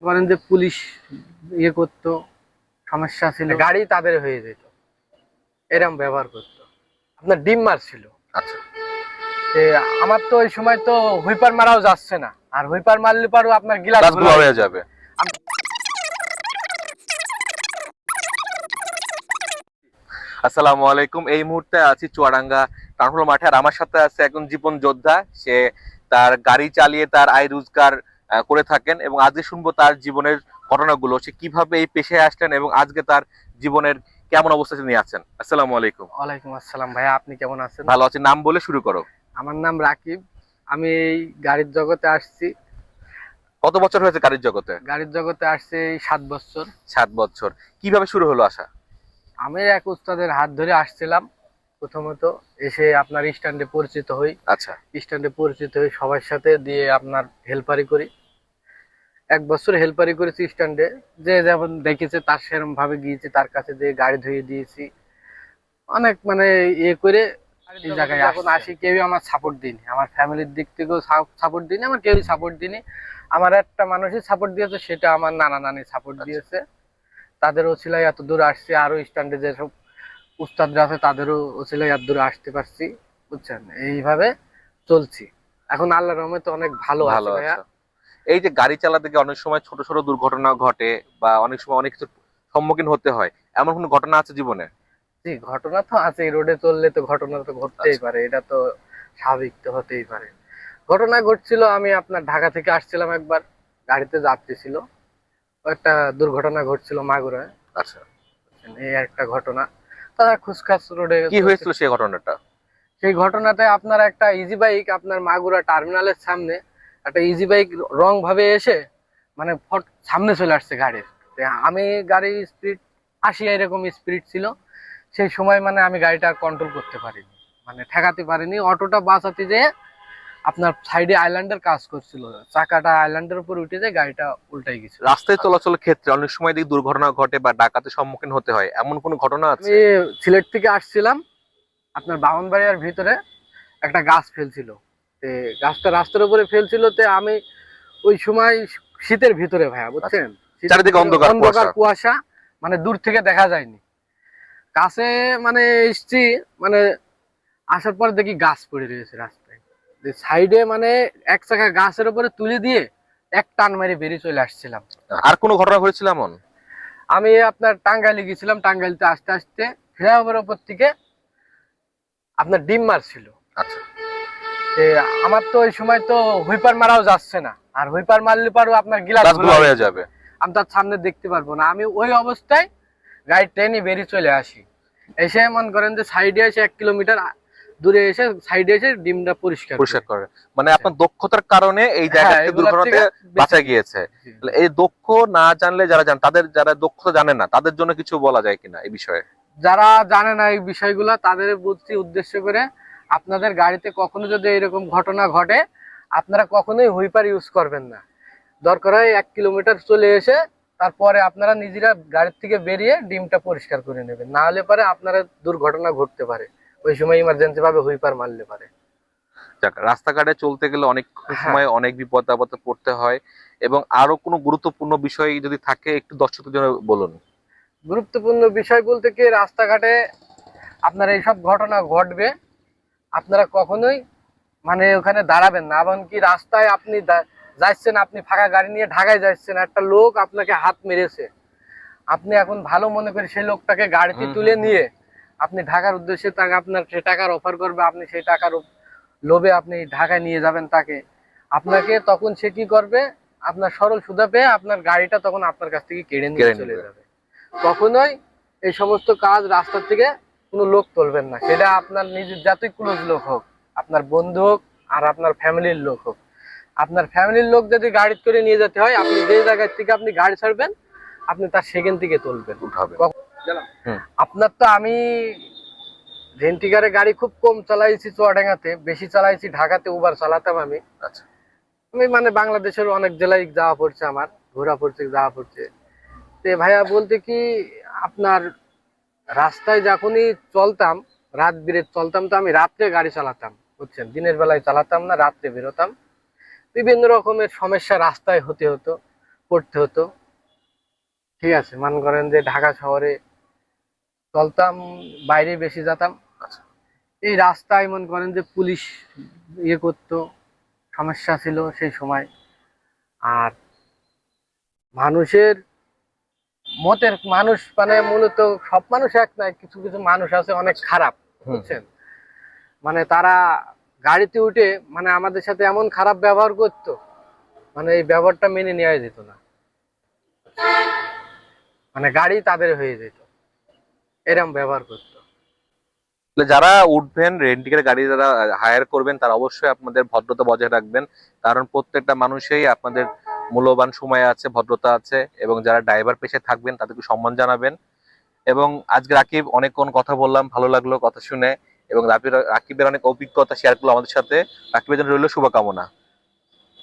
বলেন যে পুলিশ ইয়ে করতো, সমস্যা ছিল, গাড়ি তাদের হয়ে যেত, এরকম ব্যবহার করতো। আপনার ডিম মারছিল। আচ্ছা, আমার তো ওই সময় তো হুইপার মারাও যাচ্ছে না, আর হুইপার মারলে পারো আপনার গিলাস গাছগুলো হয়ে যাবে। আসসালামু আলাইকুম। এই মুহূর্তে আছি চুয়াডাঙ্গা টাউন মাঠে, আর আমার সাথে আছে একজন জীবন যোদ্ধা। সে তার গাড়ি চালিয়ে তার আয় রোজগার করে থাকেন, এবং আজকে শুনবো তার জীবনের ঘটনাগুলো, সে কিভাবে এই পেশায় আসলেন এবং আজকে তার জীবনের কেমন অবস্থা নিয়ে আছেন। আসসালামু আলাইকুম। ওয়ালাইকুম আসসালাম ভাইয়া, আপনি কেমন আছেন? ভালো আছি। নাম বলে শুরু করো। আমার নাম রাকিব। আমি এই গাড়ির জগতে আসছি। কত বছর হয়েছে গাড়ির জগতে? গাড়ির জগতে আসছে এই 7 বছর। 7 বছর। কিভাবে শুরু হলো আসা? আমি এক উস্তাদের হাত ধরে আসছিলাম। প্রথমত এসে আপনার স্ট্যান্ডে পরিচিত হই। আচ্ছা। স্ট্যান্ডে পরিচিত হই সবার সাথে, দিয়ে আপনার হেল্পারি করি। 1 বছর হেল্পারি করেছি স্ট্যান্ডে। যে যেমন দেখেছে তার সেরকম ভাবে গিয়েছি, তার কাছে দিয়ে গাড়ি ধুয়ে দিয়েছি অনেক, মানে ইয়ে করে এই জায়গায় এখন আসি। কেউই আমার সাপোর্ট দিইনি, আমার ফ্যামিলির দিক থেকেও সাপোর্ট দিইনি, আমার কেউই সাপোর্ট দিইনি। আমার একটা মানুষই সাপোর্ট দিয়েছে, সেটা আমার নানা নানি সাপোর্ট দিয়েছে। তাদের ওসিলায় এত দূর আসছি। আরো স্ট্যান্ডে যেসব উস্তাদরা আছে তাদেরও ওসিলায় এত দূর আসতে পারছি, বুঝছেন? এইভাবে চলছি। এখন আল্লাহর রহমতে অনেক ভালো ভালো আছে ভাইয়া। আছো। এই যে গাড়ি চালাতে গিয়ে অনেক সময় ছোট ছোট দুর্ঘটনা ঘটে, বা অনেক সময় অনেক কিছু সম্মুখীন হতে হয়, এমন কোনো ঘটনা আছে জীবনে? জি, ঘটনা তো আছে। রোডে চললে তো ঘটনা তো ঘটতেই আচ্ছা। পারে, এটা তো স্বাভাবিক, তো হতেই পারে। ঘটনা ঘটছিল, আমি আপনার ঢাকা থেকে আসছিলাম একবার, গাড়িতে যাত্রী ছিল, একটা দুর্ঘটনা ঘটছিল মাগুরায়। আচ্ছা, এই একটা ঘটনা। তারা খুচখাচ রোডে কি হয়েছিল সেই ঘটনাটা? সেই ঘটনাতে আপনার একটা ইজি বাইক আপনার মাগুরা টার্মিনালের সামনে, একটা ইজি বাইক রং ভাবে এসে মানে ফট সামনে চলে আসছে গাড়ির। আমি গাড়ির স্পিড 80 এরকম স্পিড ছিল। সেই সময় মানে আমি গাড়িটা কন্ট্রোল করতে পারিনি, মানে ঠেকাতে পারিনি। অটোটা বাঁচাতে যেয়ে আপনার সাইডে আইল্যান্ডের কাজ করছিল, চাকাটা আইল্যান্ডের উপর উঠে যায়, গাড়িটা উল্টাই গেছিল। রাস্তায় চলাচলের ক্ষেত্রে অনেক সময় দেখি দুর্ঘটনা ঘটে বা ডাকাতের সম্মুখীন হতে হয়, এমন কোনো ঘটনা আমি আছে? সিলেট থেকে আসছিলাম, আপনার বামনবাড়িয়ার ভিতরে একটা গাছ ফেলছিল। তে গাছটা রাস্তার উপরে ফেলছিল, তে আমি ওই সময় শীতের ভিতরে ভাইয়া, বুঝছেন? শীতের চারিদিকে ভিতরে অন্ধকার অন্ধকার কুয়াশা। কুয়াশা, মানে দূর থেকে দেখা যায়নি। কাছে মানে এসছি, মানে আসার পর দেখি গাছ পড়ে রয়েছে রাস্তায়। সাইডে মানে এক চাকা গাছের উপরে তুলে দিয়ে এক টান মেরে বেরিয়ে চলে আসছিলাম। আর কোনো ঘটনা হয়েছিল এমন? আমি আপনার টাঙ্গাইলে গেছিলাম, টাঙ্গাইলতে আসতে আসতে ফ্লাইওভারের উপর থেকে আপনার ডিম মারছিল। আচ্ছা। আমার তো ওই সময় তো হুইপার মারাও যাচ্ছে না, আর হুইপার মারলে পারো আপনার গিলাস গাছগুলো হয়ে যাবে। আমি তার সামনে দেখতে পারবো না। আমি ওই অবস্থায় গাড়ি ট্রেনে বেরিয়ে চলে আসি। এসে মনে করেন যে সাইডে এসে 1 কিলোমিটার দূরে এসে সাইডে এসে ডিমটা পরিষ্কার করে, মানে আপনার দক্ষতার কারণে এই জায়গা থেকে দুর্ঘটনাতে বাঁচা গিয়েছে। এই দক্ষ না জানলে যারা জান, তাদের যারা দক্ষতা জানে না তাদের জন্য কিছু বলা যায় কিনা এই বিষয়ে? যারা জানে না এই বিষয়গুলো, তাদের বুঝতে উদ্দেশ্য করে, আপনাদের গাড়িতে কখনো যদি এরকম ঘটনা ঘটে, আপনারা কখনোই হুইপার ইউজ করবেন না। দরকার হয় 1 কিলোমিটার চলে এসে তারপরে আপনারা নিজেরা গাড়ির থেকে বেরিয়ে ডিমটা পরিষ্কার করে নেবেন, না হলে পরে আপনারা দুর্ঘটনা ঘটতে পারে। ওই সময় ইমার্জেন্সি ভাবে হুইপার মারলে পারে। রাস্তাঘাটে চলতে গেলে অনেক সময় অনেক বিপদ আপদে পড়তে হয়, এবং আরো কোনো গুরুত্বপূর্ণ বিষয় যদি থাকে একটু দর্শকদের জন্য বলুন। গুরুত্বপূর্ণ বিষয় বলতে কি, রাস্তাঘাটে আপনার এইসব ঘটনা ঘটবে, আপনারা কখনোই মানে ওখানে দাঁড়াবেন না। এমনকি রাস্তায় আপনি যাচ্ছেন, আপনি ফাঁকা গাড়ি নিয়ে ঢাকায় যাচ্ছেন, একটা লোক আপনাকে হাত মেরেছে, আপনি এখন ভালো মনে করে সেই লোকটাকে গাড়িতে তুলে নিয়ে আপনি ঢাকার উদ্দেশ্যে, তাকে আপনার সে টাকার অফার করবে, আপনি সেই টাকার লোভে আপনি ঢাকায় নিয়ে যাবেন তাকে। আপনাকে তখন সে কি করবে, আপনার সরল সুদা পেয়ে আপনার গাড়িটা তখন আপনার কাছ থেকে কেড়ে নিয়ে চলে যাবে। কখনোই এই সমস্ত কাজ রাস্তা থেকে কোনো লোক তুলবেন না, সেটা আপনার নিজের যতই ক্লোজ লোক হোক, আপনার বন্ধু হোক আর আপনার ফ্যামিলির লোক হোক। আপনার ফ্যামিলির লোক যদি গাড়ি করে নিয়ে যেতে হয়, আপনি যে জায়গা থেকে আপনি গাড়ি ছাড়বেন, আপনি তার সেখান থেকে তুলবেন। আপনার তো আমি রেন্টিকারে গাড়ি খুব কম চালাইছি চুয়াডাঙ্গাতে, বেশি চালাইছি ঢাকাতে উবার চালাতাম আমি। আচ্ছা। আমি মানে বাংলাদেশের অনেক জেলায় যাওয়া পড়ছে, আমার ঘোরা পড়ছে, যাওয়া পড়ছে। তে ভাইয়া বলতে কি, আপনার রাস্তায় যখনই চলতাম, রাত বিরেত চলতাম, তো আমি রাত্রে গাড়ি চালাতাম, বুঝছেন? দিনের বেলায় চালাতাম না, রাত্রে বেরোতাম। বিভিন্ন রকমের সমস্যা রাস্তায় হতে হতো, পড়তে হতো। ঠিক আছে, মনে করেন যে ঢাকা শহরে চলতাম, বাইরে বেশি যেতাম। এই রাস্তায় মনে করেন যে পুলিশ ইয়ে করতো, সমস্যা ছিল সেই সময়। আর মানুষের মতের মানুষ মানে মূলত সব মানুষ এক নয়, কিছু কিছু মানুষ আছে অনেক খারাপ, বুঝছেন? মানে তারা গাড়িতে উঠে মানে আমাদের সাথে এমন খারাপ ব্যবহার করতো, মানে এই ব্যবহারটা মেনে নেওয়া যেত না, মানে গাড়ি তাদের হয়ে যেত, এরকম ব্যবহার করতো। তাহলে যারা উঠবেন, রেন্টিকের গাড়ি যারা হায়ার করবেন, তারা অবশ্যই আপনাদের ভদ্রতা বজায় রাখবেন। কারণ প্রত্যেকটা মানুষই আপনাদের মূল্যবান সময় আছে, ভদ্রতা আছে, এবং যারা ড্রাইভার পেশায় থাকবেন তাদেরকে সম্মান জানাবেন। এবং আজকে রাকিব অনেকক্ষণ কথা বললাম, ভালো লাগলো কথা শুনে, এবং রাকিবের অনেক অভিজ্ঞতা শেয়ার করলো আমাদের সাথে। রাকিবের জন্য রইল শুভকামনা।